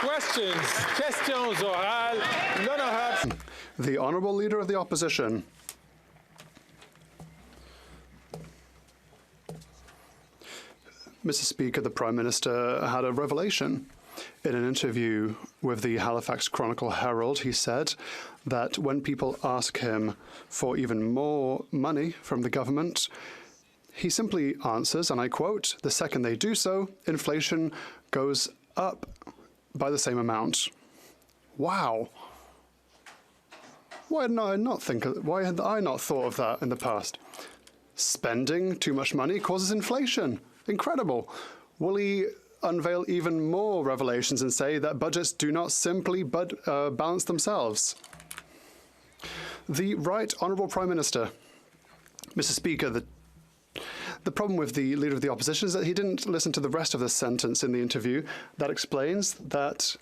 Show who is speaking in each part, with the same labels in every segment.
Speaker 1: Questions orales. L'honorable.
Speaker 2: The Honourable Leader of the Opposition. Mr. Speaker, the Prime Minister had a revelation. In an interview with the Halifax Chronicle Herald, he said that when people ask him for even more money from the government, he simply answers, and I quote, "The second they do so, inflation goes up by the same amount." Wow. Why had I not thought of that in the past? Spending too much money causes inflation. Incredible. Will he unveil even more revelations and say that budgets do not simply balance themselves? The Right Honourable Prime Minister. Mr. Speaker, the problem with the Leader of the Opposition is that he didn't listen to the rest of the sentence in the interview. That explains that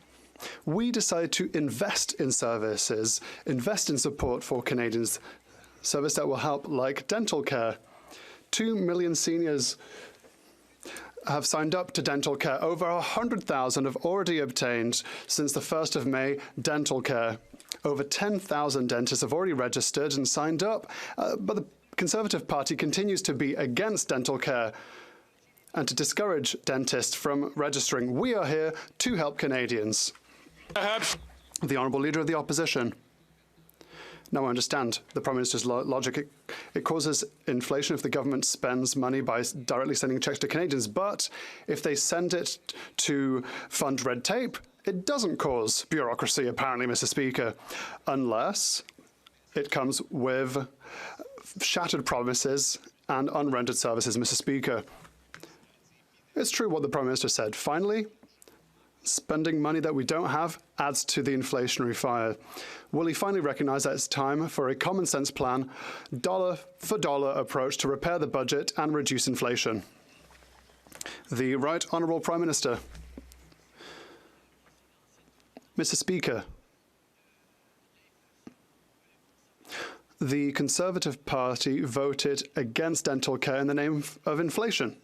Speaker 2: we decided to invest in services, invest in support for Canadians, service that will help, like dental care. 2 million seniors have signed up to dental care. Over 100,000 have already obtained, since the 1st of May, dental care. Over 10,000 dentists have already registered and signed up, but the Conservative Party continues to be against dental care and to discourage dentists from registering. We are here to help Canadians. The Honourable Leader of the Opposition. Now I understand the Prime Minister's logic. It causes inflation if the government spends money by directly sending checks to Canadians, but if they send it to fund red tape, it doesn't cause bureaucracy, apparently, Mr. Speaker, unless it comes with shattered promises and unrendered services, Mr. Speaker. It's true what the Prime Minister said. Finally, spending money that we don't have adds to the inflationary fire. Will he finally recognise that it's time for a common-sense plan, dollar-for-dollar approach to repair the budget and reduce inflation? The Right Honourable Prime Minister. Mr. Speaker, the Conservative Party voted against dental care in the name of inflation.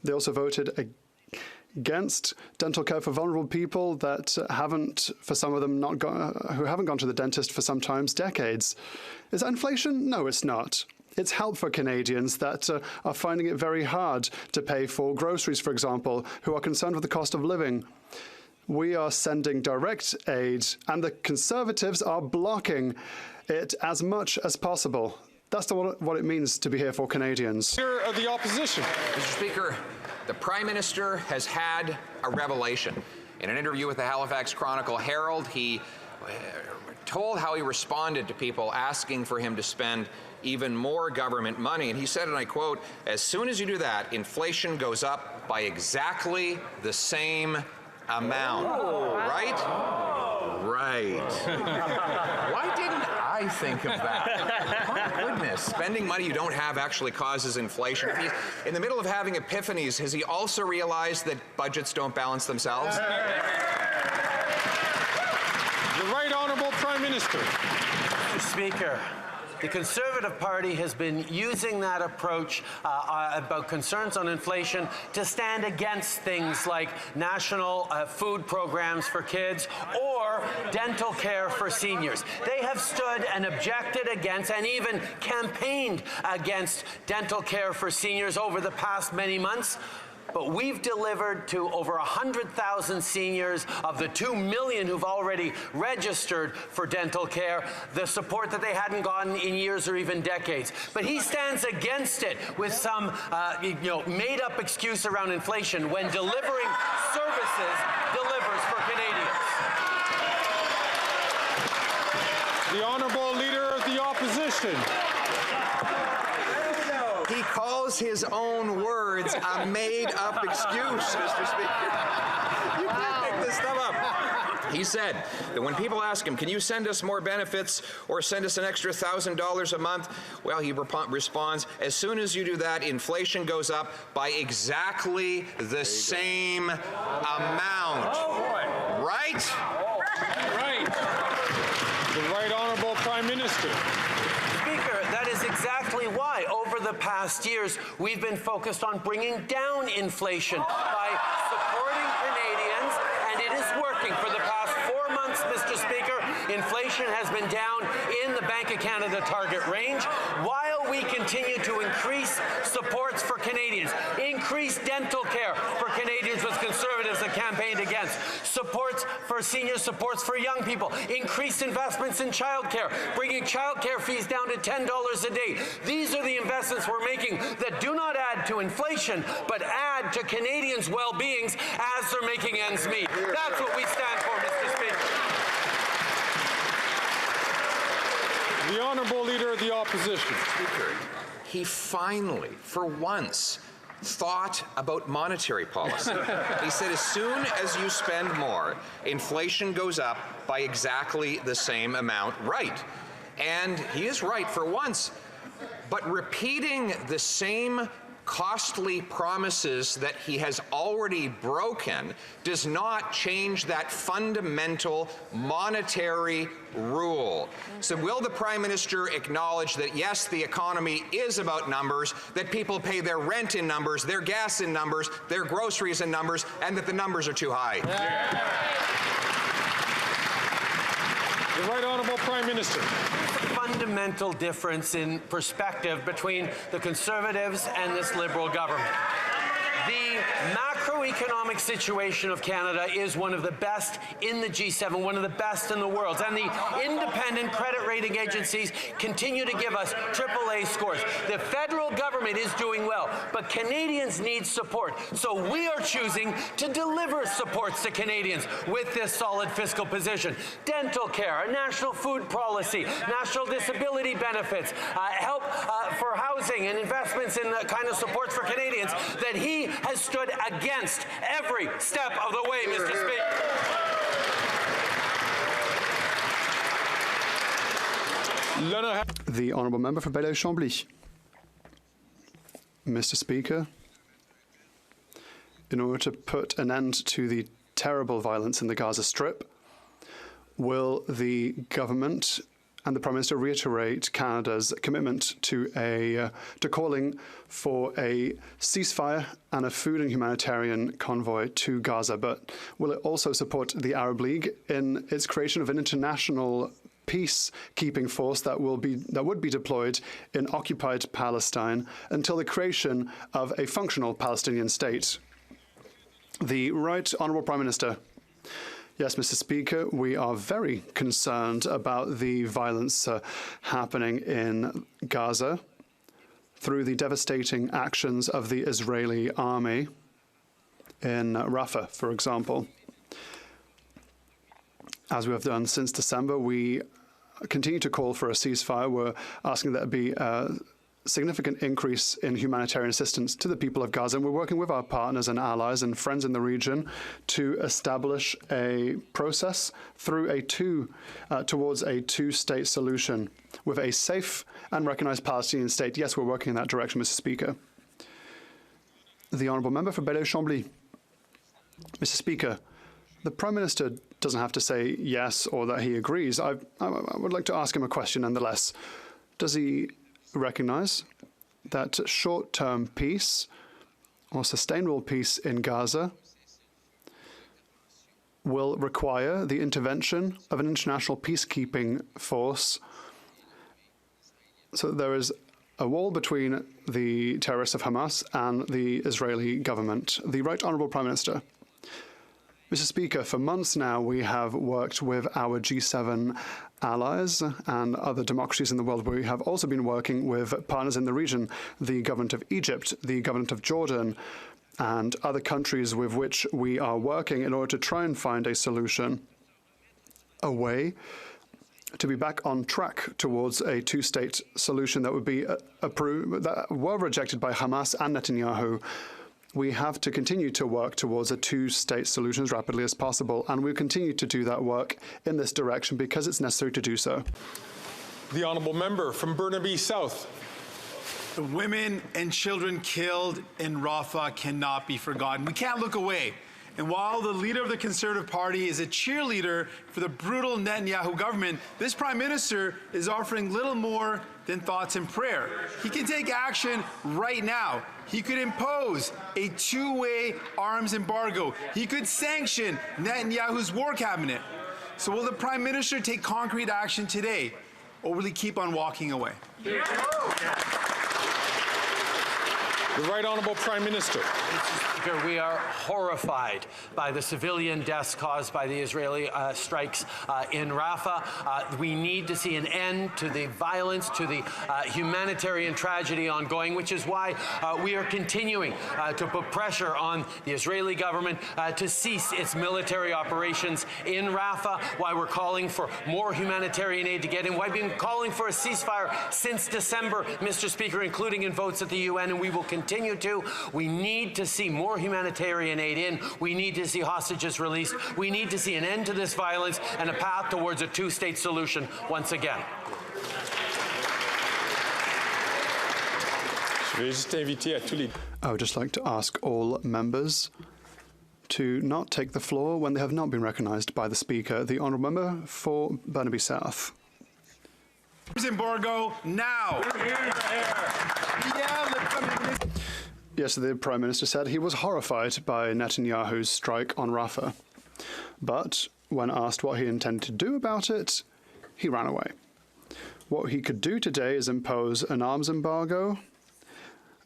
Speaker 2: They also voted against dental care for vulnerable people that haven't, for some of them, who haven't gone to the dentist for sometimes decades. Is that inflation? No, it's not. It's help for Canadians that are finding it very hard to pay for groceries, for example, who are concerned with the cost of living. We are sending direct aid, and the Conservatives are blocking it as much as possible. That's what it means to be here for Canadians.
Speaker 1: Leader of the Opposition.
Speaker 3: Mr. Speaker, the Prime Minister has had a revelation. In an interview with the Halifax Chronicle Herald, he told how he responded to people asking for him to spend even more government money. And he said, and I quote, "As soon as you do that, inflation goes up by exactly the same amount." Oh. Right? Oh. Right. Why didn't I think of that? My goodness. Spending money you don't have actually causes inflation. If he's in the middle of having epiphanies, has he also realized that budgets don't balance themselves?
Speaker 1: The Right Honourable Prime Minister.
Speaker 4: Mr. Speaker, the Conservative Party has been using that approach about concerns on inflation to stand against things like national food programs for kids or dental care for seniors. They have stood and objected against and even campaigned against dental care for seniors over the past many months. But we've delivered to over 100,000 seniors of the 2 million who've already registered for dental care the support that they hadn't gotten in years or even decades. But he stands against it with some made-up excuse around inflation when delivering services delivers for Canadians.
Speaker 1: The Honourable Leader of the Opposition.
Speaker 3: He calls his own words a made-up excuse, Mr. Speaker. You can't make this stuff up. He said that when people ask him, can you send us more benefits or send us an extra $1,000 a month? Well, he responds, as soon as you do that, inflation goes up by exactly the same amount.
Speaker 1: Oh, boy.
Speaker 3: Right?
Speaker 1: Right. The Right Honourable Prime Minister.
Speaker 4: Speaker, that is exactly why over the past years we've been focused on bringing down inflation by supporting Canadians, and it working. For the past 4 months, Mr. Speaker, inflation has been down in the Bank of Canada target range, while we continue to increase supports for Canadians, increase dental care for Canadians with Conservatives that campaigned against, supports for seniors, supports for young people, increased investments in childcare, bringing childcare fees down to $10 a day. These are the investments we're making that do not add to inflation, but add to Canadians' well-beings as they're making ends meet. That's what we stand for, Mr. Speaker.
Speaker 1: The Honourable Leader of the Opposition.
Speaker 3: Speaker, he finally, for once, thought about monetary policy. He said as soon as you spend more, inflation goes up by exactly the same amount. Right. And he is right for once. But repeating the same costly promises that he has already broken does not change that fundamental monetary rule. So will the Prime Minister acknowledge that, yes, the economy is about numbers, that people pay their rent in numbers, their gas in numbers, their groceries in numbers, and that the numbers are too high?
Speaker 1: The Right Honourable Prime Minister.
Speaker 4: Fundamental difference in perspective between the Conservatives and this Liberal government. The macroeconomic situation of Canada is one of the best in the G7, one of the best in the world. And the independent credit rating agencies continue to give us AAA scores. The federal government is doing well, but Canadians need support. So we are choosing to deliver supports to Canadians with this solid fiscal position. Dental care, a national food policy, national disability benefits, help for housing and investments in the kind of supports for Canadians that he has stood against every step of the way, Mr. Speaker.
Speaker 2: The Honourable Member for Belleuil-Chambly. Mr. Speaker, in order to put an end to the terrible violence in the Gaza Strip, will the government and the Prime Minister reiterate Canada's commitment to calling for a ceasefire and a food and humanitarian convoy to Gaza? But will it also support the Arab League in its creation of an international peacekeeping force that would be deployed in occupied Palestine until the creation of a functional Palestinian state? The Right Honourable Prime Minister. Yes, Mr. Speaker, we are very concerned about the violence happening in Gaza through the devastating actions of the Israeli army in Rafah, for example. As we have done since December, we continue to call for a ceasefire. We're asking that there be a significant increase in humanitarian assistance to the people of Gaza, and we're working with our partners and allies and friends in the region to establish a process through towards a two-state solution with a safe and recognized Palestinian state. Yes, we're working in that direction, Mr. Speaker. The Honourable Member for Belleuil-Chambly. Mr. Speaker, the Prime Minister doesn't have to say yes or that he agrees. I would like to ask him a question nonetheless. Does he recognize that short-term peace or sustainable peace in Gaza will require the intervention of an international peacekeeping force, so that there is a wall between the terrorists of Hamas and the Israeli government? The Right Honourable Prime Minister. Mr. Speaker, for months now we have worked with our G7 allies and other democracies in the world. We have also been working with partners in the region, the government of Egypt, the government of Jordan, and other countries with which we are working in order to try and find a solution, a way to be back on track towards a two-state solution that would be approved, that were rejected by Hamas and Netanyahu. We have to continue to work towards a two-state solution as rapidly as possible, and we'll continue to do that work in this direction because it's necessary to do so.
Speaker 1: The Honourable Member from Burnaby South.
Speaker 5: The women and children killed in Rafah cannot be forgotten. We can't look away And while the leader of the Conservative Party is a cheerleader for the brutal Netanyahu government, this Prime Minister is offering little more than thoughts and prayer. He can take action right now. He could impose a two-way arms embargo. He could sanction Netanyahu's war cabinet. So will the Prime Minister take concrete action today, or will he keep on walking away?
Speaker 1: The Right Honourable Prime Minister.
Speaker 4: Mr. Speaker, we are horrified by the civilian deaths caused by the Israeli strikes in Rafah. We need to see an end to the violence, to the humanitarian tragedy ongoing, which is why we are continuing to put pressure on the Israeli government to cease its military operations in Rafah, why we're calling for more humanitarian aid to get in, why we've been calling for a ceasefire since December, Mr. Speaker, including in votes at the UN, and we will continue to. We need to see more humanitarian aid in. We need to see hostages released. We need to see an end to this violence and a path towards a two-state solution once again.
Speaker 2: I would just like to ask all members to not take the floor when they have not been recognised by the Speaker. The Honourable Member for Burnaby South.
Speaker 5: Embargo now.
Speaker 2: Yes, the Prime Minister said he was horrified by Netanyahu's strike on Rafah. But when asked what he intended to do about it, he ran away. What he could do today is impose an arms embargo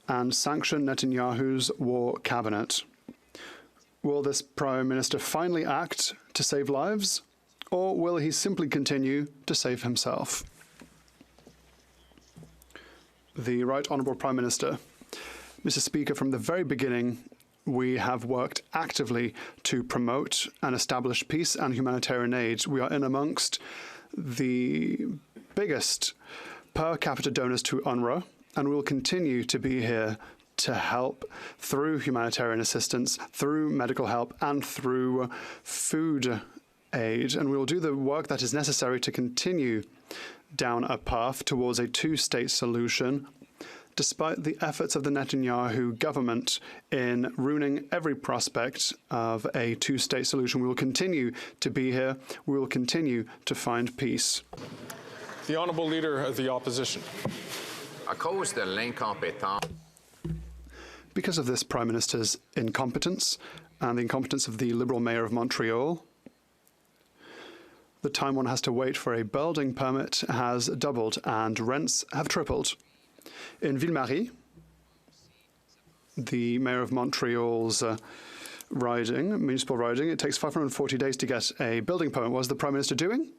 Speaker 2: and sanction Netanyahu's war cabinet. Will this Prime Minister finally act to save lives, or will he simply continue to save himself? The Right Honourable Prime Minister. Mr. Speaker, from the very beginning, we have worked actively to promote and establish peace and humanitarian aid. We are in amongst the biggest per capita donors to UNRWA, and we will continue to be here to help through humanitarian assistance, through medical help, and through food aid. And we will do the work that is necessary to continue down a path towards a two-state solution, despite the efforts of the Netanyahu government in ruining every prospect of a two-state solution. We will continue to be here. We will continue to find peace.
Speaker 1: The Honourable Leader of the Opposition.
Speaker 3: À cause de l'incompétence.
Speaker 2: Because of this Prime Minister's incompetence and the incompetence of the Liberal Mayor of Montreal, the time one has to wait for a building permit has doubled and rents have tripled. In Ville-Marie, the Mayor of Montreal's municipal riding, it takes 540 days to get a building permit. What is the Prime Minister doing?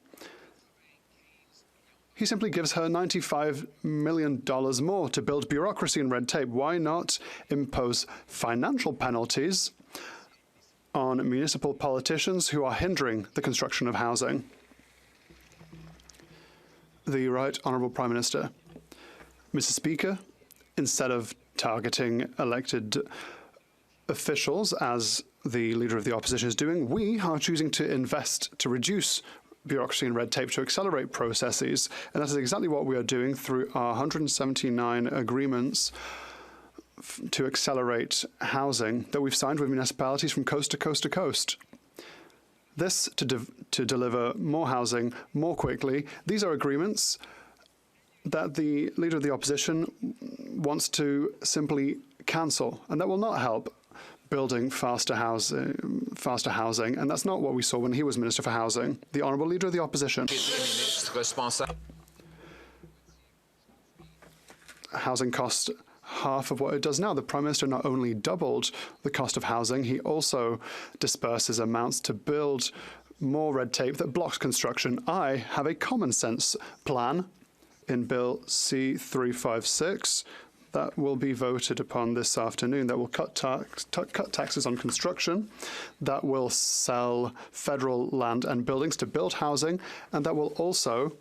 Speaker 2: He simply gives her $95 million more to build bureaucracy and red tape. Why not impose financial penalties on municipal politicians who are hindering the construction of housing? The Right Honourable Prime Minister. Mr. Speaker, instead of targeting elected officials, as the Leader of the Opposition is doing, we are choosing to invest to reduce bureaucracy and red tape, to accelerate processes. And that is exactly what we are doing through our 179 agreements to accelerate housing that we've signed with municipalities from coast to coast to coast. This to deliver more housing more quickly. These are agreements that the Leader of the Opposition wants to simply cancel, and that will not help building faster housing, and that's not what we saw when he was Minister for Housing. The Honourable Leader of the Opposition. Housing cost half of what it does now. The Prime Minister not only doubled the cost of housing, he also disperses amounts to build more red tape that blocks construction. I have a common sense plan in Bill C-356 that will be voted upon this afternoon, that will cut taxes on construction, that will sell federal land and buildings to build housing, and that will also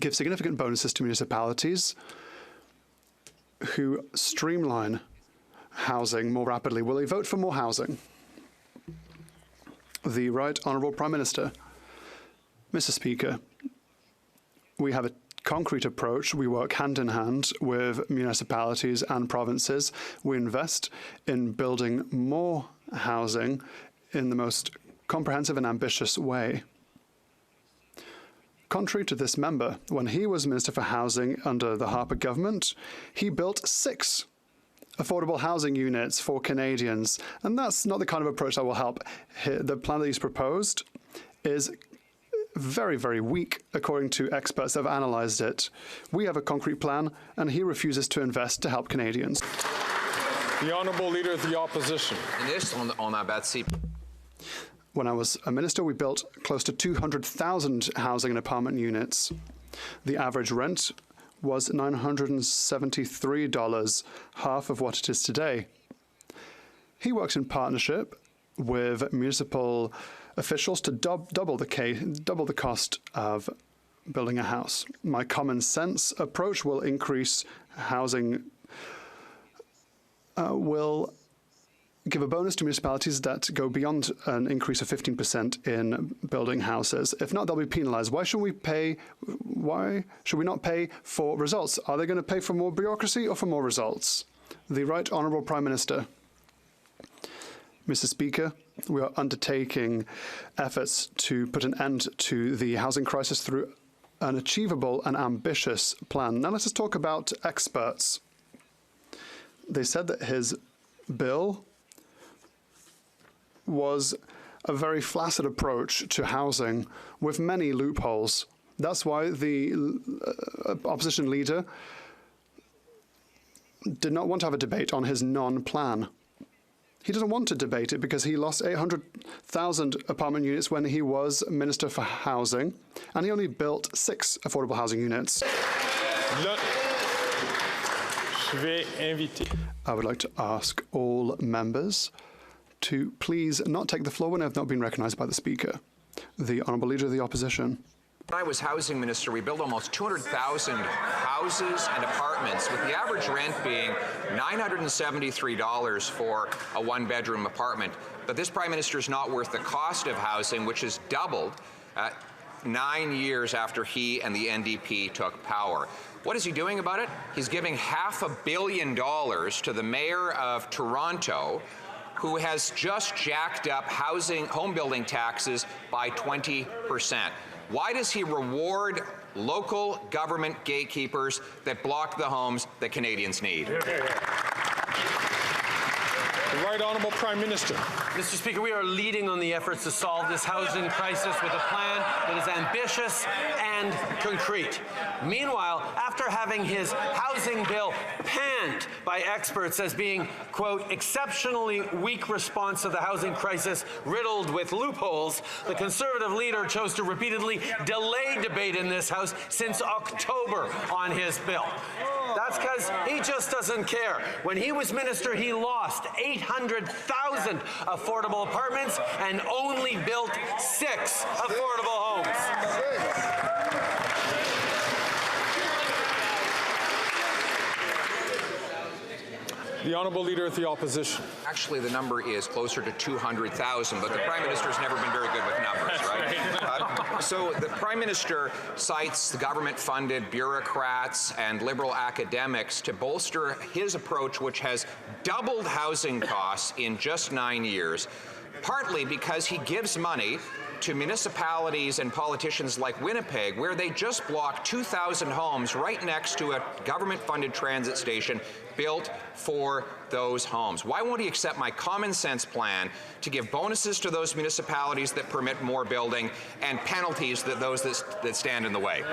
Speaker 2: give significant bonuses to municipalities who streamline housing more rapidly. Will they vote for more housing? The Right Honourable Prime Minister. Mr. Speaker, we have a concrete approach. We work hand in hand with municipalities and provinces. We invest in building more housing in the most comprehensive and ambitious way. Contrary to this member, when he was Minister for Housing under the Harper government, he built 6 affordable housing units for Canadians, and that's not the kind of approach that will help. The plan that he's proposed is very, very weak, according to experts that have analysed it. We have a concrete plan, and he refuses to invest to help Canadians.
Speaker 1: The Honourable Leader of the Opposition.
Speaker 3: Ministre, on a bâti.
Speaker 2: When I was a minister, we built close to 200,000 housing and apartment units. The average rent was $973, half of what it is today. He works in partnership with municipal officials to double the cost of building a house. My common sense approach will increase housing, will give a bonus to municipalities that go beyond an increase of 15% in building houses. If not, they'll be penalized. Why should we not pay for results? Are they going to pay for more bureaucracy or for more results? The Right Honourable Prime Minister. Mr. Speaker, we are undertaking efforts to put an end to the housing crisis through an achievable and ambitious plan. Now let us talk about experts. They said that his bill was a very flaccid approach to housing with many loopholes. That's why the opposition leader did not want to have a debate on his non-plan. He doesn't want to debate it because he lost 800,000 apartment units when he was Minister for Housing, and he only built 6 affordable housing units. I would like to ask all members to please not take the floor when I have not been recognised by the Speaker. The Honourable Leader of the Opposition.
Speaker 3: When I was housing minister, we built almost 200,000 houses and apartments, with the average rent being $973 for a one-bedroom apartment. But this Prime Minister is not worth the cost of housing, which has doubled 9 years after he and the NDP took power. What is he doing about it? He's giving $500 million to the Mayor of Toronto, who has just jacked up home building taxes by 20%. Why does he reward local government gatekeepers that block the homes that Canadians need?
Speaker 1: The Right Honourable Prime Minister.
Speaker 4: Mr. Speaker, we are leading on the efforts to solve this housing crisis with a plan that is ambitious and concrete. Meanwhile, after having his housing bill panned by experts as being, quote, exceptionally weak response to the housing crisis riddled with loopholes, the Conservative leader chose to repeatedly delay debate in this House since October on his bill. That's because he just doesn't care. When he was minister, he lost 800,000 affordable apartments and only built 6 affordable homes.
Speaker 1: The Honourable Leader of the Opposition.
Speaker 3: Actually, the number is closer to 200,000, but the Prime Minister's never been very good with numbers, right? So the Prime Minister cites the government-funded bureaucrats and liberal academics to bolster his approach, which has doubled housing costs in just 9 years, partly because he gives money to municipalities and politicians like Winnipeg, where they just blocked 2,000 homes right next to a government-funded transit station built for those homes. Why won't he accept my common sense plan to give bonuses to those municipalities that permit more building and penalties to those that stand in the way?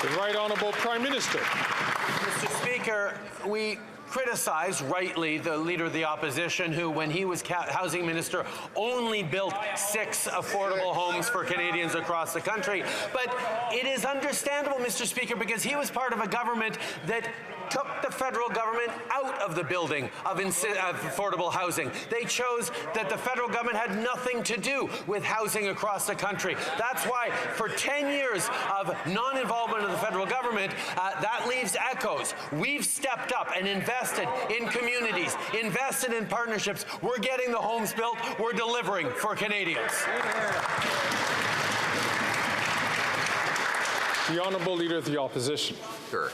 Speaker 1: The Right Honourable Prime Minister.
Speaker 4: Mr. Speaker, we criticize rightly the Leader of the Opposition, who, when he was housing minister, only built 6 affordable homes for Canadians across the country. But it is understandable, Mr. Speaker, because he was part of a government that took the federal government out of the building of affordable housing. They chose that the federal government had nothing to do with housing across the country. That's why for 10 years of non-involvement of the federal government, that leaves echoes. We've stepped up and invested in communities, invested in partnerships. We're getting the homes built. We're delivering for Canadians.
Speaker 1: The Honourable Leader of the Opposition.
Speaker 3: Sure.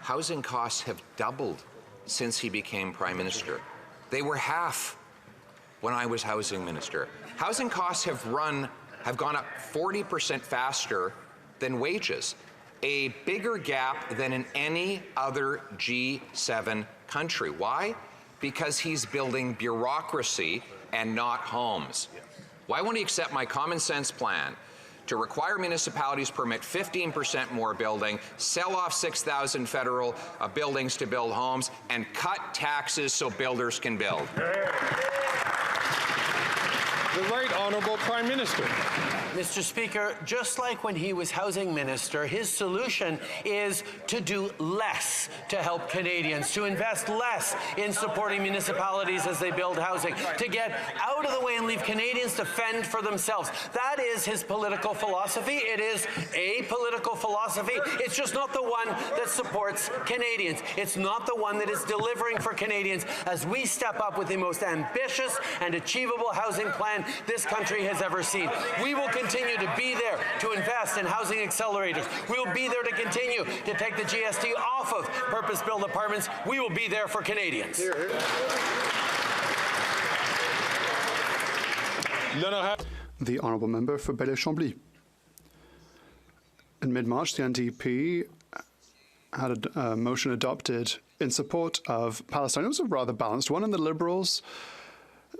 Speaker 3: Housing costs have doubled since he became Prime Minister. They were half when I was housing minister. Housing costs have gone up 40% faster than wages, a bigger gap than in any other G7 country. Why? Because he's building bureaucracy and not homes. Why won't he accept my common sense plan to require municipalities permit 15% more building, sell off 6,000 federal buildings to build homes, and cut taxes so builders can build?
Speaker 1: The Right Honourable Prime Minister.
Speaker 4: Mr. Speaker, just like when he was housing minister, his solution is to do less to help Canadians, to invest less in supporting municipalities as they build housing, to get out of the way and leave Canadians to fend for themselves. That is his political philosophy. It is a political philosophy. It's just not the one that supports Canadians. It's not the one that is delivering for Canadians as we step up with the most ambitious and achievable housing plan this country has ever seen. We will continue to be there to invest in housing accelerators. We will be there to continue to take the GST off of purpose-built apartments. We will be there for Canadians.
Speaker 2: The Honourable Member for Belleville-Chambly. In mid-March, the NDP had a motion adopted in support of Palestine. It was a rather balanced one, and the Liberals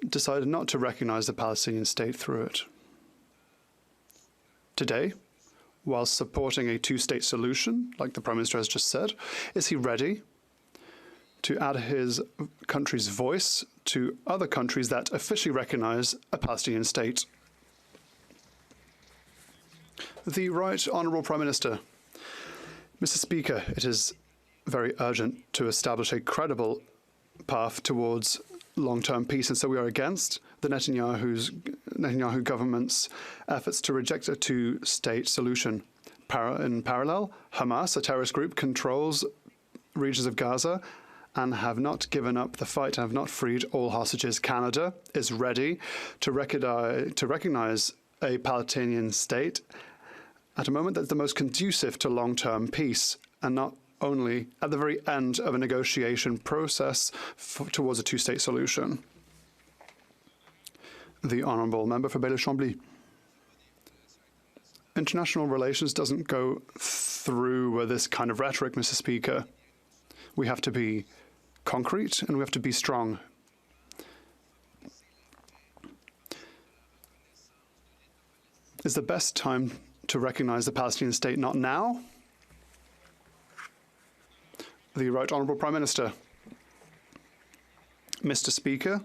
Speaker 2: decided not to recognise the Palestinian state through it. Today, while supporting a two-state solution, like the Prime Minister has just said, is he ready to add his country's voice to other countries that officially recognise a Palestinian state? The Right Honourable Prime Minister. Mr. Speaker, it is very urgent to establish a credible path towards long-term peace, and so we are against the Netanyahu government's efforts to reject a two-state solution. In parallel, Hamas, a terrorist group, controls regions of Gaza and have not given up the fight and have not freed all hostages. Canada is ready to recognize a Palestinian state at a moment that's the most conducive to long-term peace, and not only at the very end of a negotiation process towards a two-state solution. The Honourable Member for Belleville-Chambly. International relations doesn't go through this kind of rhetoric, Mr. Speaker. We have to be concrete and we have to be strong. Is the best time to recognise the Palestinian state not now? The Right Honourable Prime Minister. Mr. Speaker,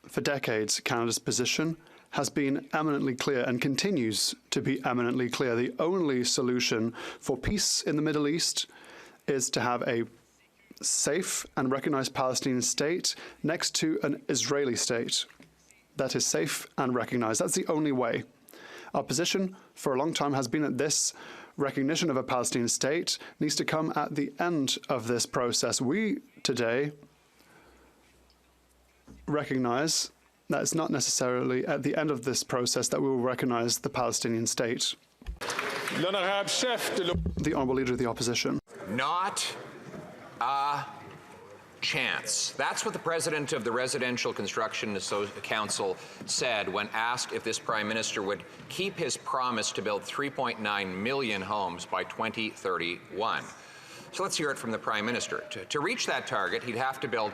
Speaker 2: for decades, Canada's position has been eminently clear and continues to be eminently clear. The only solution for peace in the Middle East is to have a safe and recognized Palestinian state next to an Israeli state that is safe and recognized. That's the only way. Our position for a long time has been that this recognition of a Palestinian state needs to come at the end of this process. We today recognize that it's not necessarily at the end of this process that we will recognize the Palestinian state. The Honourable Leader of the Opposition.
Speaker 3: Not a chance. That's what the president of the Residential Construction Council said when asked if this Prime Minister would keep his promise to build 3.9 million homes by 2031. So let's hear it from the Prime Minister. To reach that target, he'd have to build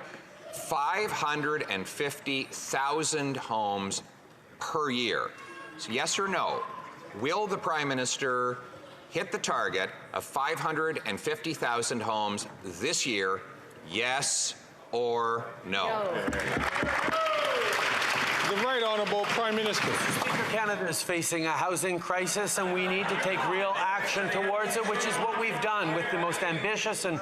Speaker 3: 550,000 homes per year. So yes or no, will the Prime Minister hit the target of 550,000 homes this year? Yes or no?
Speaker 1: The Right Honourable Prime Minister.
Speaker 4: Speaker, Canada is facing a housing crisis, and we need to take real action towards it, which is what we've done with the most ambitious and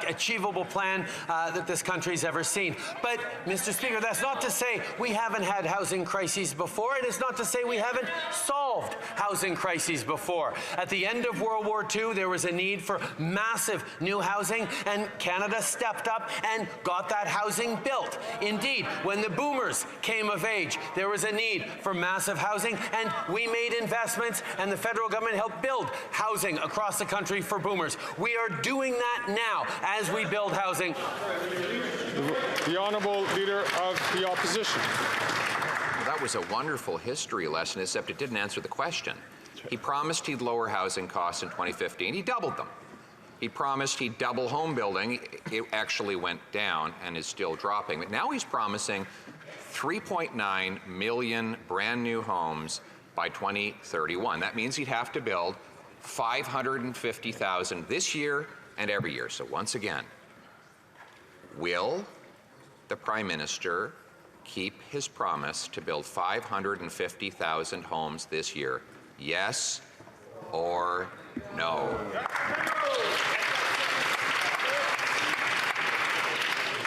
Speaker 4: achievable plan that this country's ever seen. But, Mr. Speaker, that's not to say we haven't had housing crises before. It is not to say we haven't solved housing crises before. At the end of World War II, there was a need for massive new housing, and Canada stepped up and got that housing built. Indeed, when the boomers came of age, there was a need for massive housing, and we made investments, and the federal government helped build housing across the country for boomers. We are doing that now as we build housing.
Speaker 1: The Honourable Leader of the Opposition.
Speaker 3: Well, that was a wonderful history lesson, except it didn't answer the question. He promised he'd lower housing costs in 2015. He doubled them. He promised he'd double home building. It actually went down and is still dropping. But now he's promising 3.9 million brand new homes by 2031. That means he'd have to build 550,000 this year and every year. So once again, will the Prime Minister keep his promise to build 550,000 homes this year? Yes or no?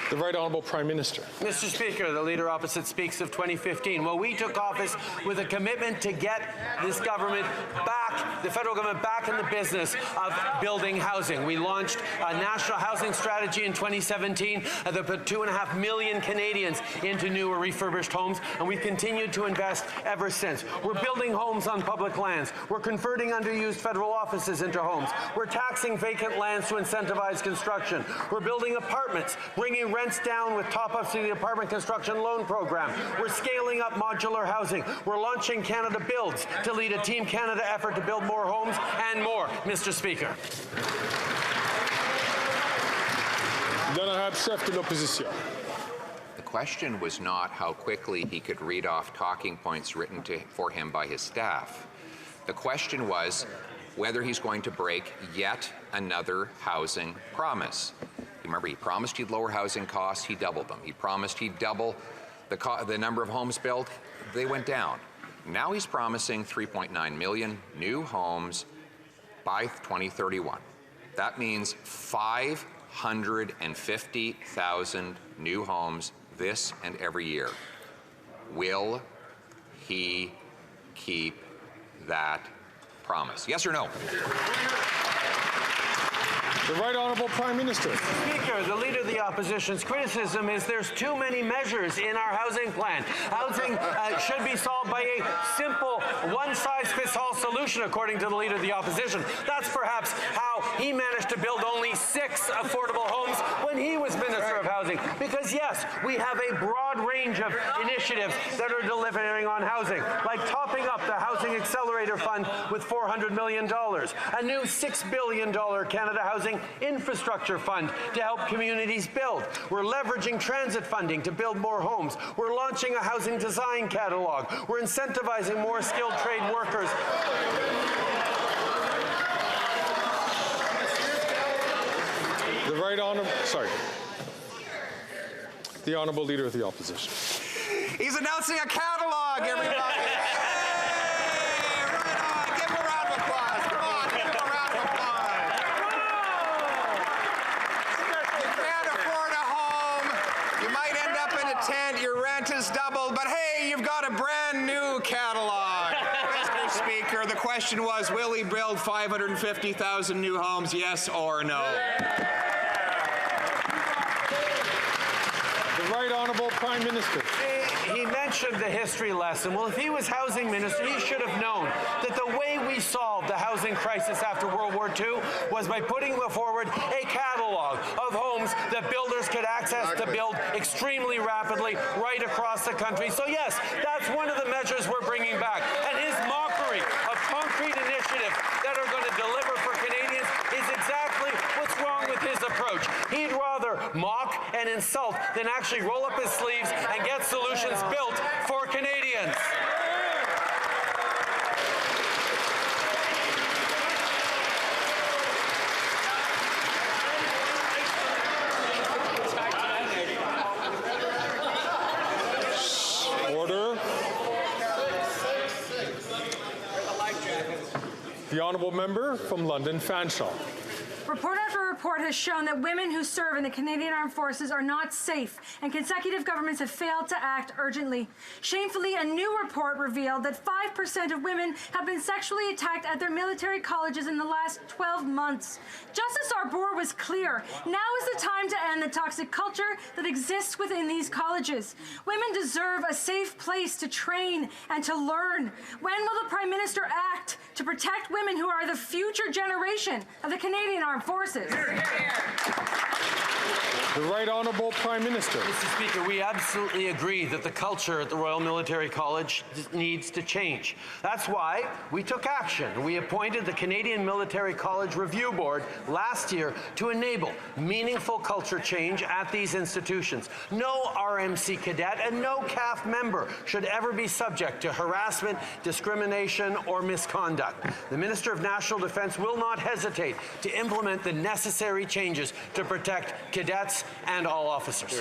Speaker 1: The Right Honourable Prime Minister.
Speaker 4: Mr. Speaker, the Leader Opposite speaks of 2015. Well, we took office with a commitment to get this government back, the federal government back in the business of building housing. We launched a national housing strategy in 2017 that put 2.5 million Canadians into new or refurbished homes, and we've continued to invest ever since. We're building homes on public lands. We're converting underused federal offices into homes. We're taxing vacant lands to incentivize construction. We're building apartments, bringing rents down with top-ups to the apartment construction loan program. We're scaling up modular housing. We're launching Canada Builds to lead a Team Canada effort to build more homes and more, Mr. Speaker.
Speaker 1: L'honorable chef de l'opposition.
Speaker 3: The question was not how quickly he could read off talking points written for him by his staff. The question was whether he's going to break yet another housing promise. Remember, he promised he'd lower housing costs, he doubled them. He promised he'd double the number of homes built, they went down. Now he's promising 3.9 million new homes by 2031. That means 550,000 new homes this and every year. Will he keep that promise? Yes or no?
Speaker 1: The Right Honourable Prime Minister.
Speaker 4: Speaker, the Leader of the Opposition's criticism is there's too many measures in our housing plan. Housing should be solved by a simple one-size-fits-all solution, according to the Leader of the Opposition. That's perhaps how he managed to build only 6 affordable homes when he was Minister of Housing. Because yes, we have a broad range of initiatives that are delivering on housing, like topping up the Housing Accelerator Fund with $400 million, a new $6 billion Canada Housing Infrastructure Fund to help communities build. We're leveraging transit funding to build more homes. We're launching a housing design catalog. We're incentivizing more skilled trade workers.
Speaker 1: The Right Honourable, the Honourable Leader of the Opposition.
Speaker 3: He's announcing a catalog, everybody. Your rent is doubled, but hey, you've got a brand new catalog. Mr. Speaker, the question was, will he build 550,000 new homes, yes or no?
Speaker 1: The Right Honourable Prime Minister.
Speaker 4: He mentioned the history lesson. Well, if he was housing minister, he should have known that the way we solved the housing crisis after World War II was by putting forward a catalog of homes that builders could access to build extremely rapidly right across the country. So yes, that's one of the measures we're bringing back. And his mockery of concrete initiatives that are going to deliver for Canadians is exactly what's wrong with his approach. He'd rather mock and insult than actually roll up his sleeves and get solutions built for Canadians.
Speaker 1: Order. The Honourable Member from London Fanshawe.
Speaker 6: Report after report has shown that women who serve in the Canadian Armed Forces are not safe, and consecutive governments have failed to act urgently. Shamefully, a new report revealed that 5% of women have been sexually attacked at their military colleges in the last 12 months. Justice Arbour was clear. Now is the time to end the toxic culture that exists within these colleges. Women deserve a safe place to train and to learn. When will the Prime Minister act to protect women who are the future generation of the Canadian Armed Forces? Here, here.
Speaker 1: The Right Honourable Prime Minister.
Speaker 4: Mr. Speaker, we absolutely agree that the culture at the Royal Military College needs to change. That's why we took action. We appointed the Canadian Military College Review Board last year to enable meaningful culture change at these institutions. No RMC cadet and no CAF member should ever be subject to harassment, discrimination, or misconduct. The Minister of National Defence will not hesitate to implement the necessary changes to protect cadets and all officers.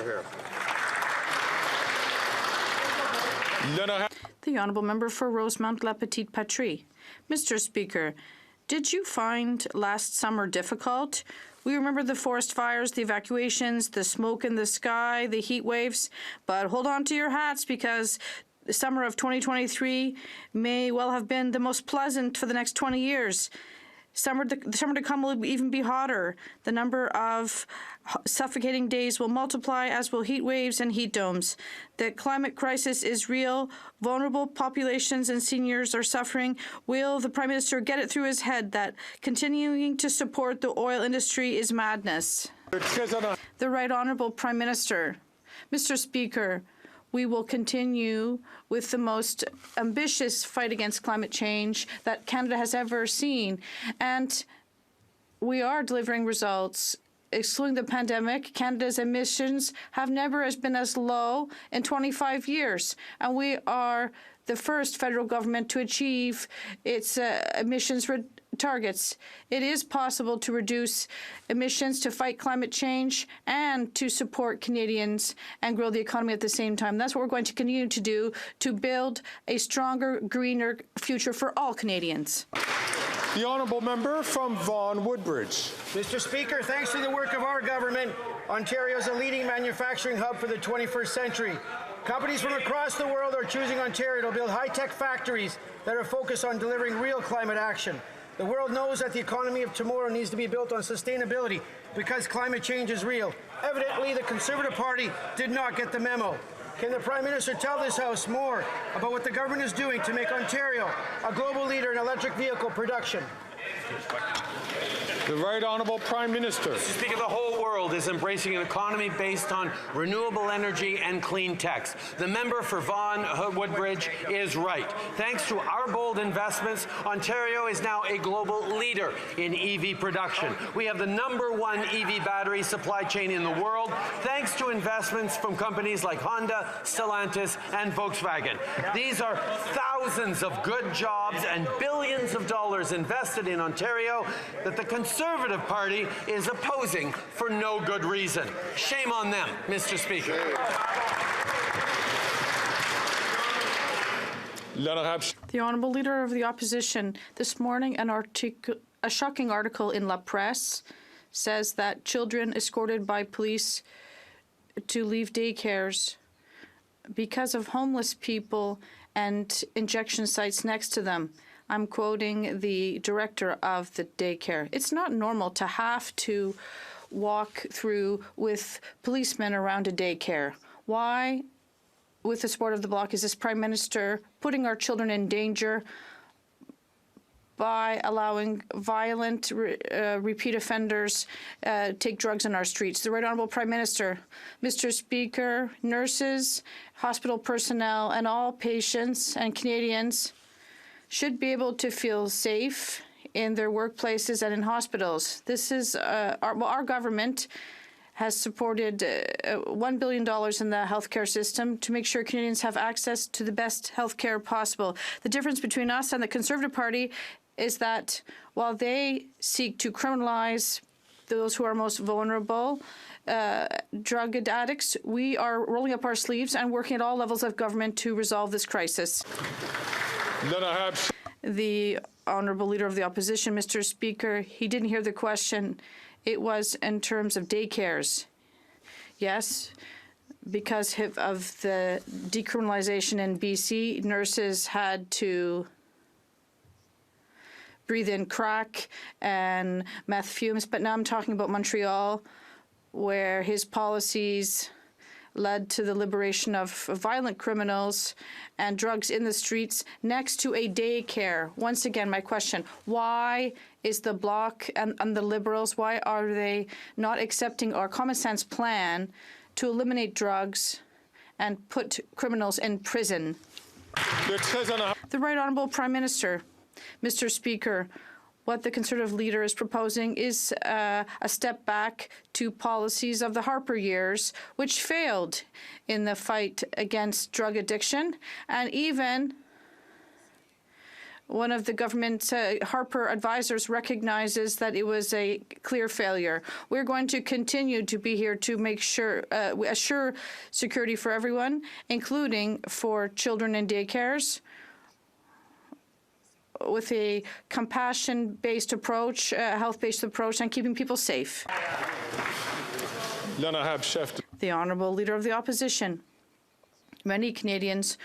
Speaker 7: The Honourable Member for Rosemount La Petite Patrie. Mr. Speaker, did you find last summer difficult? We remember the forest fires, the evacuations, the smoke in the sky, the heat waves, but hold on to your hats because the summer of 2023 may well have been the most pleasant for the next 20 years. The summer to come will even be hotter. The number of suffocating days will multiply, as will heat waves and heat domes. The climate crisis is real. Vulnerable populations and seniors are suffering. Will the Prime Minister get it through his head that continuing to support the oil industry is madness? The Right Honourable Prime Minister. Mr. Speaker, we will continue with the most ambitious fight against climate change that Canada has ever seen. And we are delivering results. Excluding the pandemic, Canada's emissions have never been as low in 25 years. And we are the first federal government to achieve its emissions targets. It is possible to reduce emissions, to fight climate change, and to support Canadians and grow the economy at the same time. That's what we're going to continue to do to build a stronger, greener future for all Canadians.
Speaker 1: The Honourable Member from Vaughan Woodbridge.
Speaker 8: Mr. Speaker, thanks to the work of our government, Ontario is a leading manufacturing hub for the 21st century. Companies from across the world are choosing Ontario to build high-tech factories that are focused on delivering real climate action. The world knows that the economy of tomorrow needs to be built on sustainability because climate change is real. Evidently, the Conservative Party did not get the memo. Can the Prime Minister tell this House more about what the government is doing to make Ontario a global leader in electric vehicle production?
Speaker 1: The Right Honourable Prime Minister.
Speaker 4: Mr. Speaker, the whole world is embracing an economy based on renewable energy and clean techs. The member for Vaughan Woodbridge is right. Thanks to our bold investments, Ontario is now a global leader in EV production. We have the #1 EV battery supply chain in the world, thanks to investments from companies like Honda, Stellantis, and Volkswagen. These are thousands of good jobs and billions of dollars invested in Ontario that the Conservative Party is opposing for no good reason. Shame on them, Mr. Speaker.
Speaker 7: The Honourable Leader of the Opposition. This morning, a shocking article in La Presse says that children escorted by police to leave daycares because of homeless people and injection sites next to them. I'm quoting the director of the daycare. It's not normal to have to walk through with policemen around a daycare. Why, with the support of the Bloc, is this Prime Minister putting our children in danger by allowing violent repeat offenders take drugs on our streets? The Right Honourable Prime Minister. Mr. Speaker, nurses, hospital personnel, and all patients and Canadians should be able to feel safe in their workplaces and in hospitals. This is our government has supported $1 billion in the healthcare system to make sure Canadians have access to the best healthcare possible. The difference between us and the Conservative Party is that while they seek to criminalize those who are most vulnerable, drug addicts, we are rolling up our sleeves and working at all levels of government to resolve this crisis. The Honourable Leader of the Opposition, Mr. Speaker, he didn't hear the question. It was in terms of daycares. Yes, because of the decriminalization in BC, nurses had to breathe in crack and meth fumes. But now I'm talking about Montreal, where his policies led to the liberation of violent criminals and drugs in the streets next to a daycare. Once again, my question, why is the Bloc and the Liberals, why are they not accepting our common sense plan to eliminate drugs and put criminals in prison? The Right Honourable Prime Minister. Mr. Speaker, what the Conservative leader is proposing is a step back to policies of the Harper years, which failed in the fight against drug addiction, and even one of the government's Harper advisors recognizes that it was a clear failure. We're going to continue to be here to make sure, assure security for everyone, including for children in daycares, with a compassion-based approach, health-based approach, and keeping people safe. The Honourable Leader of the Opposition. Many Canadians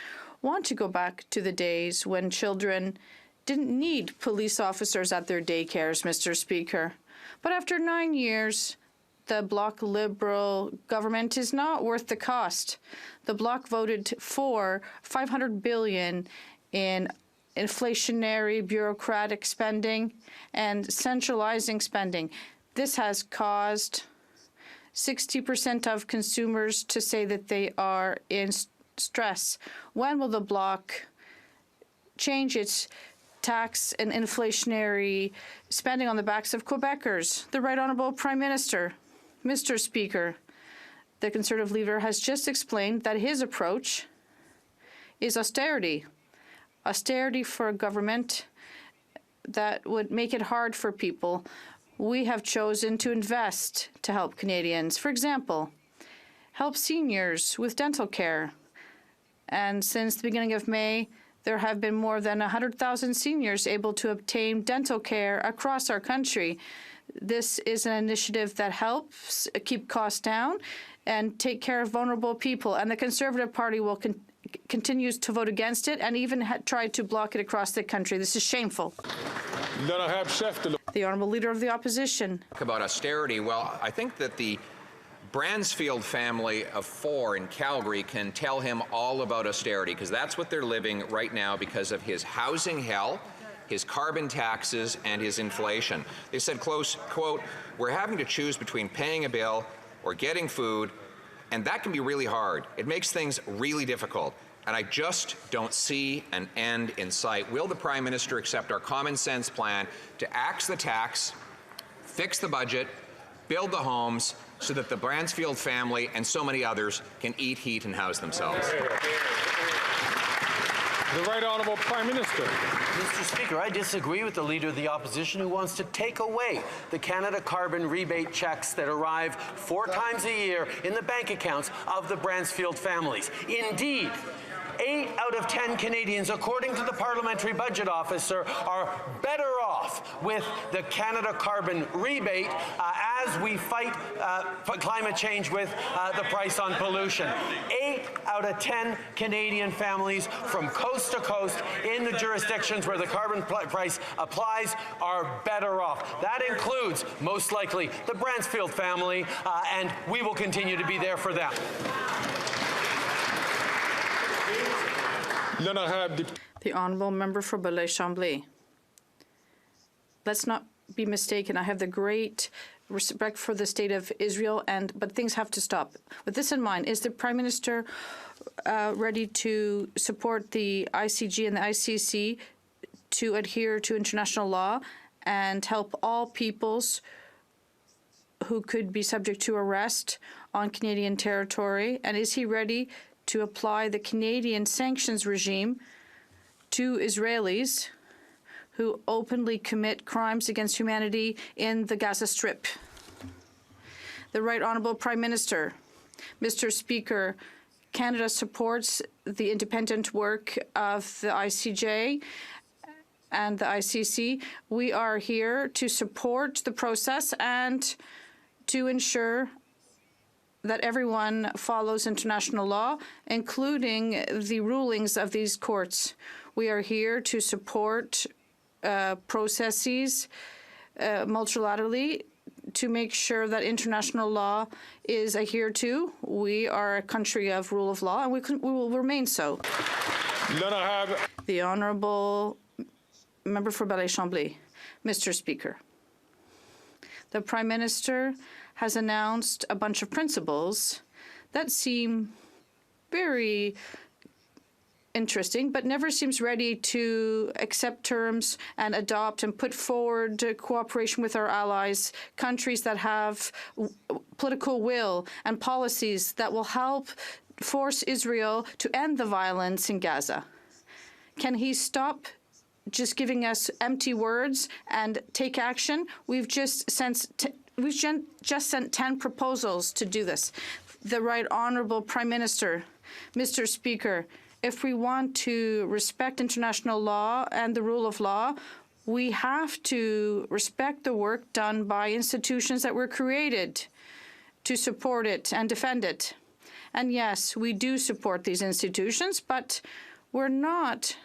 Speaker 7: want to go back to the days when children didn't need police officers at their daycares, Mr. Speaker. But after 9 years, the Bloc Liberal government is not worth the cost. The Bloc voted for $500 billion in inflationary bureaucratic spending and centralizing spending. This has caused 60% of consumers to say that they are in stress. When will the Bloc change its tax and inflationary spending on the backs of Quebecers? The Right Honourable Prime Minister. Mr. Speaker, the Conservative leader has just explained that his approach is austerity. Austerity for a government that would make it hard for people. We have chosen to invest to help Canadians. For example, help seniors with dental care. And since the beginning of May, there have been more than 100,000 seniors able to obtain dental care across our country. This is an initiative that helps keep costs down and take care of vulnerable people. And the Conservative Party will continues to vote against it and even tried to block it across the country. This is shameful. The Honourable Leader of the Opposition.
Speaker 3: About austerity, well, I think that the Bransfield family of 4 in Calgary can tell him all about austerity, because that's what they're living right now because of his housing hell, his carbon taxes, and his inflation. They said, close quote, "We're having to choose between paying a bill or getting food, and that can be really hard. It makes things really difficult. And I just don't see an end in sight. Will the Prime Minister accept our common sense plan to axe the tax, fix the budget, build the homes, so that the Bransfield family and so many others can eat, heat, and house themselves?"
Speaker 1: The Right Honourable Prime Minister.
Speaker 4: Mr. Speaker, I disagree with the Leader of the Opposition who wants to take away the Canada carbon rebate checks that arrive 4 times a year in the bank accounts of the Bransfield families. Indeed, 8 out of 10 Canadians, according to the Parliamentary Budget Officer, are better off with the Canada carbon rebate as we fight climate change with the price on pollution. 8 out of 10 Canadian families from coast to coast in the jurisdictions where the carbon price applies are better off. That includes, most likely, the Bransfield family, and we will continue to be there for them.
Speaker 7: The Honourable Member for Belleuil-Chambly. Let's not be mistaken. I have the great respect for the state of Israel, but things have to stop. With this in mind, is the Prime Minister ready to support the ICG and the ICC to adhere to international law and help all peoples who could be subject to arrest on Canadian territory? And is he ready to apply the Canadian sanctions regime to Israelis who openly commit crimes against humanity in the Gaza Strip? The Right Honourable Prime Minister. Mr. Speaker, Canada supports the independent work of the ICJ and the ICC. We are here to support the process and to ensure that everyone follows international law, including the rulings of these courts. We are here to support processes multilaterally to make sure that international law is adhered to. We are a country of rule of law, and we will remain so. The Honourable Member for Belleuil-Chambly. Mr. Speaker, the Prime Minister has announced a bunch of principles that seem very interesting, but never seems ready to accept terms and adopt and put forward cooperation with our allies, countries that have political will and policies that will help force Israel to end the violence in Gaza. Can he stop just giving us empty words and take action? We've just sent 10 proposals to do this. The Right Honourable Prime Minister, Mr. Speaker, if we want to respect international law and the rule of law, we have to respect the work done by institutions that were created to support it and defend it. And yes, we do support these institutions, but we're not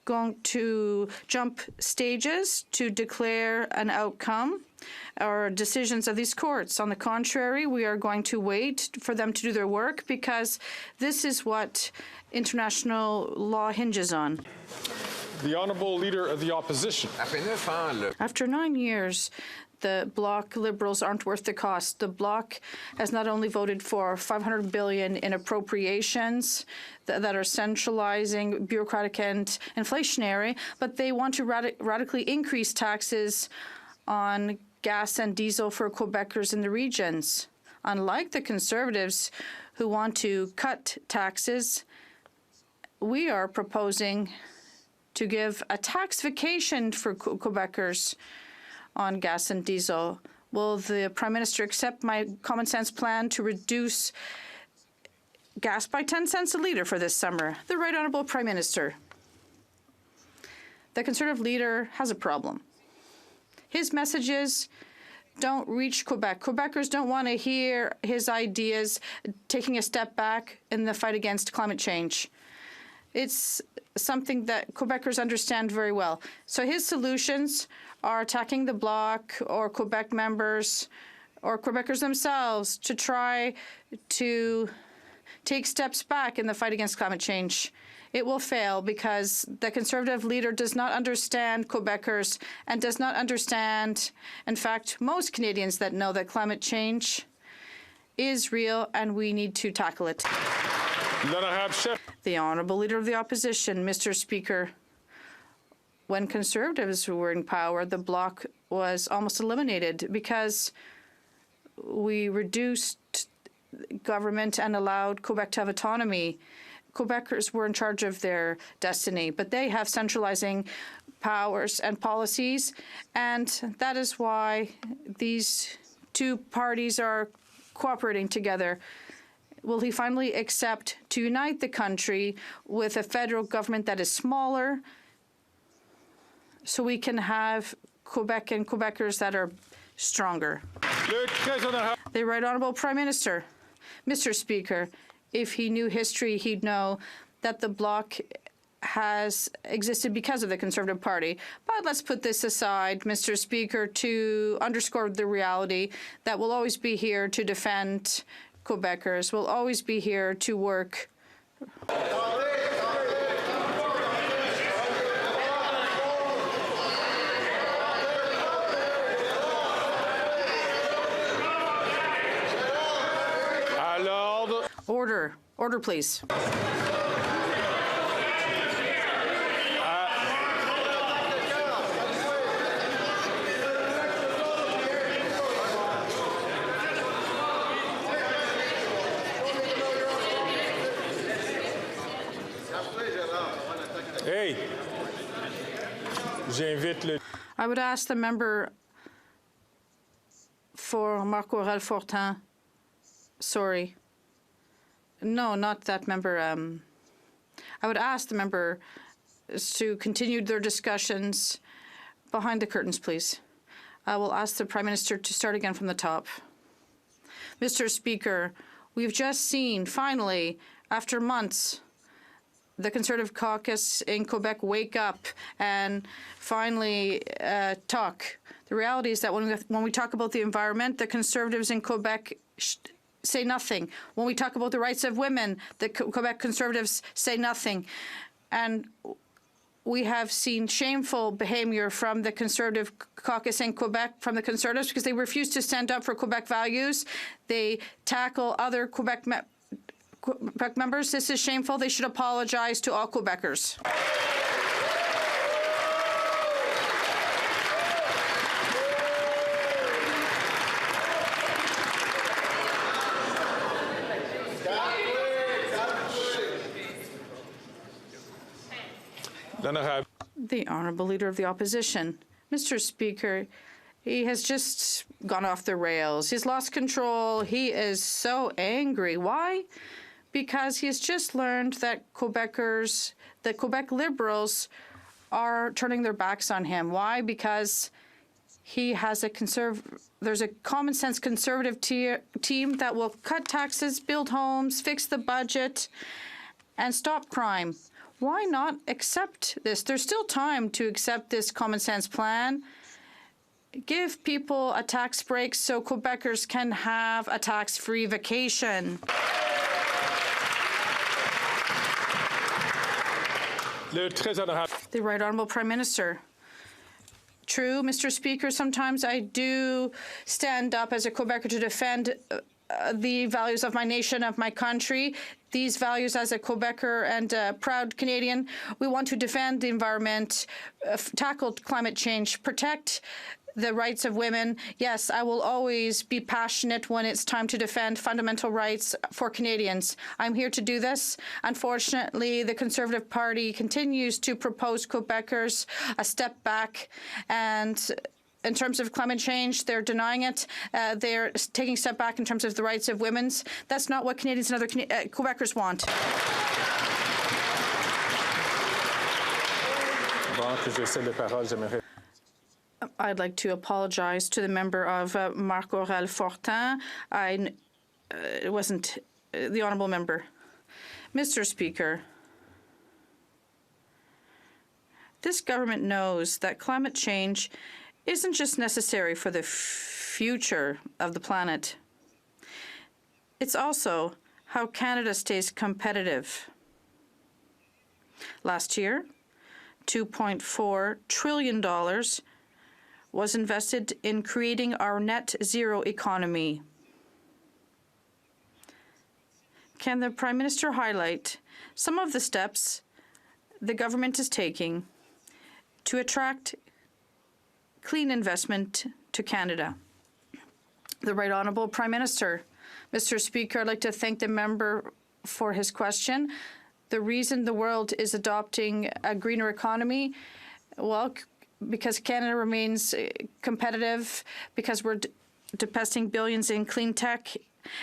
Speaker 7: going to jump stages to declare an outcome or decisions of these courts. On the contrary, we are going to wait for them to do their work because this is what international law hinges on.
Speaker 1: The Honourable Leader of the Opposition.
Speaker 7: After 9 years, the Bloc Liberals aren't worth the cost. The Bloc has not only voted for $500 billion in appropriations that are centralizing, bureaucratic, and inflationary, but they want to radically increase taxes on gas and diesel for Quebecers in the regions. Unlike the Conservatives who want to cut taxes, we are proposing to give a tax vacation for Quebecers on gas and diesel. Will the Prime Minister accept my common sense plan to reduce gas by 10 cents a litre for this summer? The Right Honourable Prime Minister. The Conservative leader has a problem. His messages don't reach Quebec. Quebecers don't want to hear his ideas taking a step back in the fight against climate change. It's something that Quebecers understand very well. So his solutions are attacking the Bloc or Quebec members or Quebecers themselves to try to take steps back in the fight against climate change. It will fail because the Conservative leader does not understand Quebecers and does not understand, in fact, most Canadians that know that climate change is real and we need to tackle it. The Honourable Leader of the Opposition, Mr. Speaker. When Conservatives were in power, the Bloc was almost eliminated because we reduced government and allowed Quebec to have autonomy. Quebecers were in charge of their destiny, but they have centralizing powers and policies, and that is why these two parties are cooperating together. Will he finally accept to unite the country with a federal government that is smaller so we can have Quebec and Quebecers that are stronger? The Right Honourable Prime Minister. Mr. Speaker, if he knew history, he'd know that the Bloc has existed because of the Conservative Party. But let's put this aside, Mr. Speaker, to underscore the reality that we'll always be here to defend Quebecers. We'll always be here to work. Order. Order, please. I would ask the member for Marc Aurèle Fortin. Sorry. No, not that member. I would ask the member to continue their discussions behind the curtains, please. I will ask the Prime Minister to start again from the top. Mr. Speaker, we've just seen, finally, after months, the Conservative caucus in Quebec wake up and finally talk. The reality is that when we talk about the environment, the Conservatives in Quebec say nothing. When we talk about the rights of women, the Quebec Conservatives say nothing. And we have seen shameful behavior from the Conservative caucus in Quebec, from the Conservatives, because they refuse to stand up for Quebec values. They tackle other Quebec members. This is shameful. They should apologize to all Quebecers. The Honourable Leader of the Opposition. Mr. Speaker, he has just gone off the rails. He's lost control. He is so angry. Why? Because he's just learned that Quebecers, the Quebec Liberals, are turning their backs on him. Why? Because he has there's a common sense Conservative team that will cut taxes, build homes, fix the budget, and stop crime. Why not accept this? There's still time to accept this common sense plan. Give people a tax break so Quebecers can have a tax-free vacation. The Right Honourable Prime Minister. True, Mr. Speaker, sometimes I do stand up as a Quebecer to defend the values of my nation, of my country. These values as a Quebecer and a proud Canadian. We want to defend the environment, tackle climate change, protect the rights of women. Yes, I will always be passionate when it's time to defend fundamental rights for Canadians. I'm here to do this. Unfortunately, the Conservative Party continues to propose Quebecers a step back, and in terms of climate change, they're denying it. They're taking a step back in terms of the rights of women. That's not what Canadians and other Quebecers want. I'd like to apologize to the member of Marc Aurèle Fortin. It wasn't the honourable member. Mr. Speaker, this government knows that climate change isn't just necessary for the future of the planet. It's also how Canada stays competitive. Last year, $2.4 trillion was invested in creating our net zero economy. Can the Prime Minister highlight some of the steps the government is taking to attract clean investment to Canada? The Right Honourable Prime Minister. Mr. Speaker, I'd like to thank the member for his question. The reason the world is adopting a greener economy, well, because Canada remains competitive, because we're investing billions in clean tech,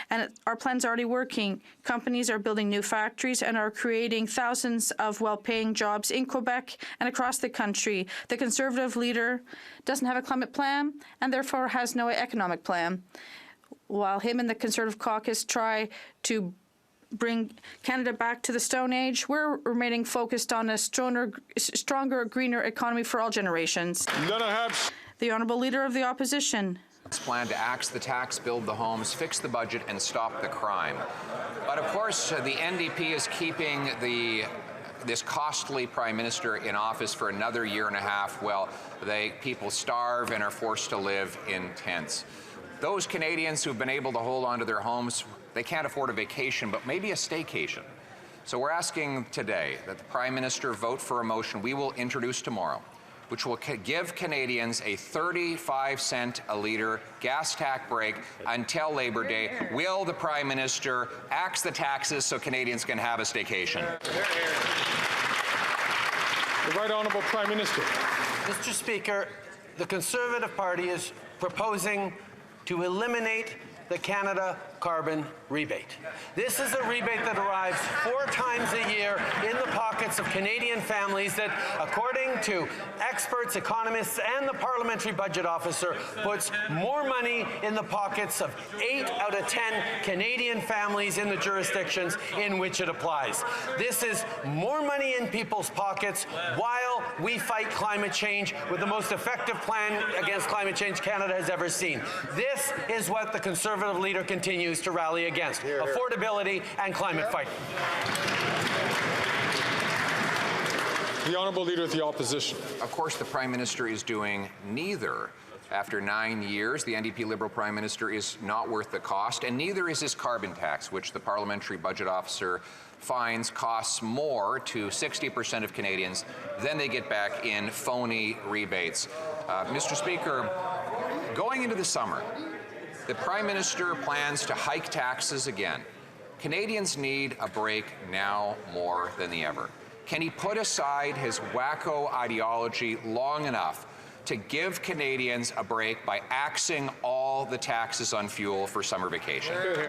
Speaker 7: and our plan's already working. Companies are building new factories and are creating thousands of well-paying jobs in Quebec and across the country. The Conservative leader doesn't have a climate plan and therefore has no economic plan. While him and the Conservative caucus try to bring Canada back to the Stone Age, we're remaining focused on a stronger, greener economy for all generations. The Honourable Leader of the Opposition.
Speaker 3: Plan to axe the tax, build the homes, fix the budget, and stop the crime. But of course, the NDP is keeping this costly Prime Minister in office for another year and a half while people starve and are forced to live in tents. Those Canadians who've been able to hold on to their homes, they can't afford a vacation, but maybe a staycation. So we're asking today that the Prime Minister vote for a motion we will introduce tomorrow, which will give Canadians a 35-cent a litre gas tax break until Labor Day. Will the Prime Minister axe the taxes so Canadians can have a staycation?
Speaker 1: The Right Honourable Prime Minister.
Speaker 4: Mr. Speaker, the Conservative Party is proposing to eliminate the Canada carbon rebate. This is a rebate that arrives 4 times a year in the pockets of Canadian families that, according to experts, economists, and the Parliamentary Budget Officer, puts more money in the pockets of 8 out of 10 Canadian families in the jurisdictions in which it applies. This is more money in people's pockets while we fight climate change with the most effective plan against climate change Canada has ever seen. This is what the Conservative leader continues to rally against: affordability and climate fight.
Speaker 1: The Honourable Leader of the Opposition.
Speaker 3: Of course, the Prime Minister is doing neither. After 9 years, the NDP Liberal Prime Minister is not worth the cost, and neither is his carbon tax, which the Parliamentary Budget Officer finds costs more to 60% of Canadians than they get back in phony rebates. Mr. Speaker, going into the summer, the Prime Minister plans to hike taxes again. Canadians need a break now more than ever. Can he put aside his wacko ideology long enough to give Canadians a break by axing all the taxes on fuel for summer vacation?
Speaker 1: The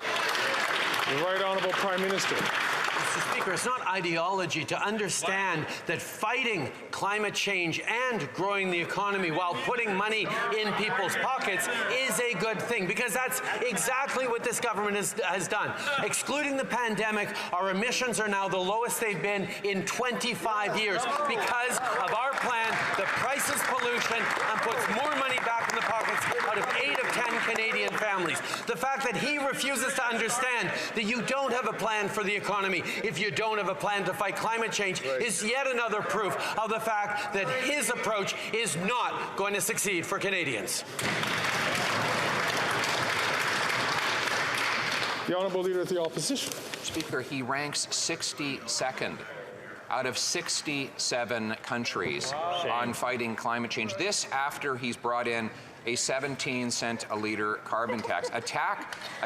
Speaker 1: Right Honourable Prime Minister.
Speaker 4: Mr. Speaker, it's not ideology to understand that fighting climate change and growing the economy while putting money in people's pockets is a good thing, because that's exactly what this government has done. Excluding the pandemic, our emissions are now the lowest they've been in 25 years because of our plan that prices pollution and puts more money back in the pockets out of 8 of 10 Canadian families. The fact that he refuses to understand that you don't have a plan for the economy if you don't have a plan to fight climate change is yet another proof of the fact that his approach is not going to succeed for Canadians.
Speaker 1: The Honourable Leader of the Opposition.
Speaker 3: Speaker, he ranks 62nd out of 67 countries on fighting climate change. This after he's brought in a 17-cent a litre carbon tax, a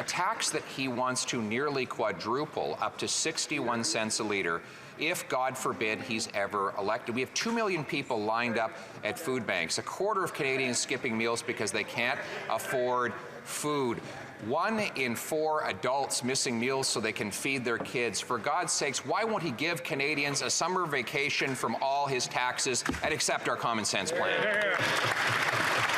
Speaker 3: tax that he wants to nearly quadruple up to 61 cents a litre if, God forbid, he's ever elected. We have 2 million people lined up at food banks, a quarter of Canadians skipping meals because they can't afford food. 1 in 4 adults missing meals so they can feed their kids. For God's sakes, why won't he give Canadians a summer vacation from all his taxes and accept our common sense plan?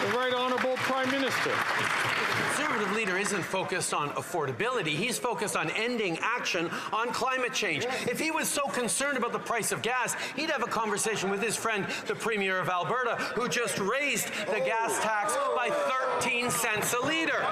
Speaker 1: The Right Honourable Prime Minister.
Speaker 4: The Conservative leader isn't focused on affordability. He's focused on ending action on climate change. If he was so concerned about the price of gas, he'd have a conversation with his friend, the Premier of Alberta, who just raised the gas tax by 13 cents a litre.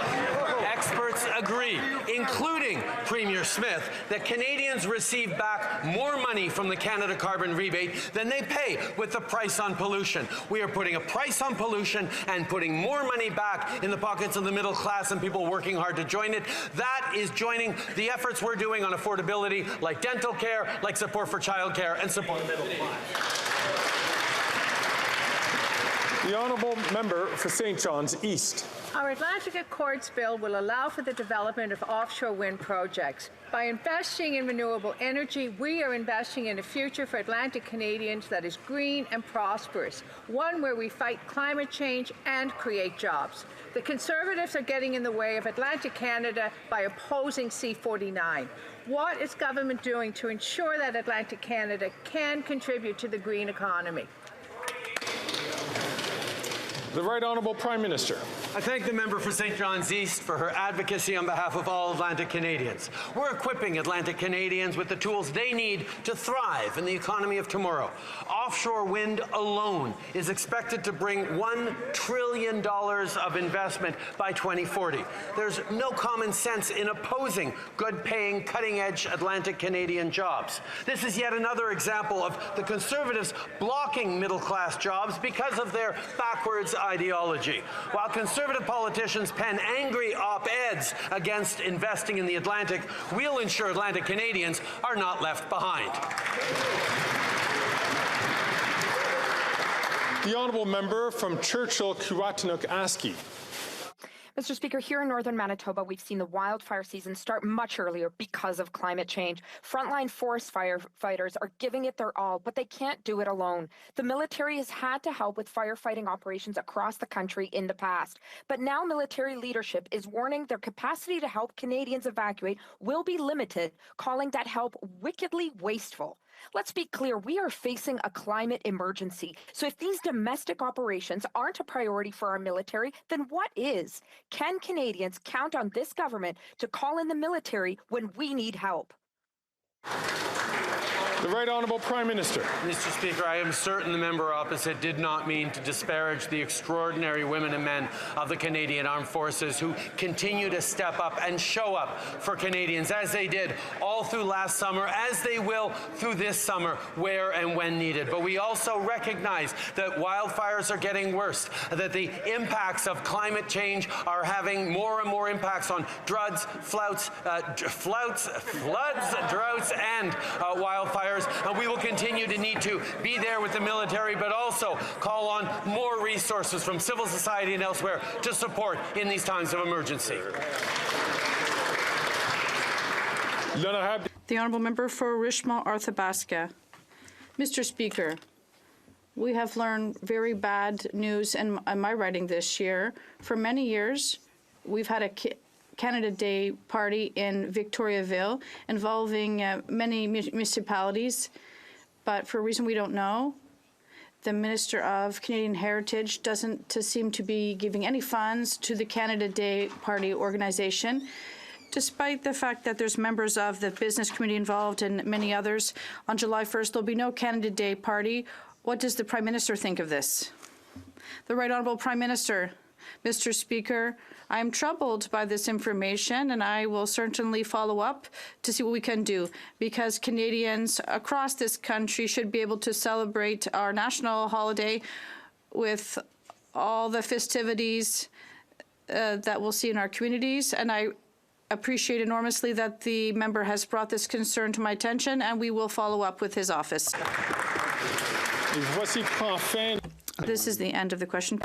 Speaker 4: Experts agree, including Premier Smith, that Canadians receive back more money from the Canada Carbon Rebate than they pay with the price on pollution. We are putting a price on pollution and putting more money back in the pockets of the middle class and people working hard to join it. That is joining the efforts we're doing on affordability, like dental care, like support for childcare, and support the middle class.
Speaker 1: The Honourable Member for St. John's East.
Speaker 9: Our Atlantic Accords bill will allow for the development of offshore wind projects. By investing in renewable energy, we are investing in a future for Atlantic Canadians that is green and prosperous, one where we fight climate change and create jobs. The Conservatives are getting in the way of Atlantic Canada by opposing C-49. What is government doing to ensure that Atlantic Canada can contribute to the green economy?
Speaker 1: The Right Honourable Prime Minister.
Speaker 4: I thank the member for St. John's East for her advocacy on behalf of all Atlantic Canadians. We're equipping Atlantic Canadians with the tools they need to thrive in the economy of tomorrow. Offshore wind alone is expected to bring $1 trillion of investment by 2040. There's no common sense in opposing good-paying, cutting-edge Atlantic Canadian jobs. This is yet another example of the Conservatives blocking middle-class jobs because of their backwards ideology. While Conservative politicians pen angry op-eds against investing in the Atlantic, we'll ensure Atlantic Canadians are not left behind.
Speaker 1: The Honourable Member from Churchill-Kiwatinuk-Aski.
Speaker 10: Mr. Speaker, here in northern Manitoba, we've seen the wildfire season start much earlier because of climate change. Frontline forest firefighters are giving it their all, but they can't do it alone. The military has had to help with firefighting operations across the country in the past. But now military leadership is warning their capacity to help Canadians evacuate will be limited, calling that help wickedly wasteful. Let's be clear, we are facing a climate emergency. So if these domestic operations aren't a priority for our military, then what is? Can Canadians count on this government to call in the military when we need help?
Speaker 1: The Right Honourable Prime Minister.
Speaker 4: Mr. Speaker, I am certain the member opposite did not mean to disparage the extraordinary women and men of the Canadian Armed Forces who continue to step up and show up for Canadians, as they did all through last summer, as they will through this summer, where and when needed. But we also recognize that wildfires are getting worse, that the impacts of climate change are having more and more impacts on floods, droughts, and wildfires. And we will continue to need to be there with the military, but also call on more resources from civil society and elsewhere to support in these times of emergency.
Speaker 7: The Honourable Member for Richmond-Arthabaska. Mr. Speaker, we have learned very bad news in my riding this year. For many years, we've had a Canada Day party in Victoriaville involving many municipalities, but for a reason we don't know, the Minister of Canadian Heritage doesn't seem to be giving any funds to the Canada Day party organization, despite the fact that there's members of the business community involved and many others. On July 1st, there'll be no Canada Day party. What does the Prime Minister think of this? The Right Honourable Prime Minister. Mr. Speaker, I am troubled by this information, and I will certainly follow up to see what we can do, because Canadians across this country should be able to celebrate our national holiday with all the festivities that we'll see in our communities. And I appreciate enormously that the member has brought this concern to my attention, and we will follow up with his office. This is the end of the question.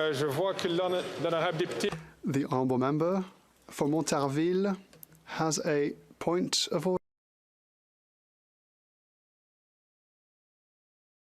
Speaker 2: The honourable member for Montarville has a point of order.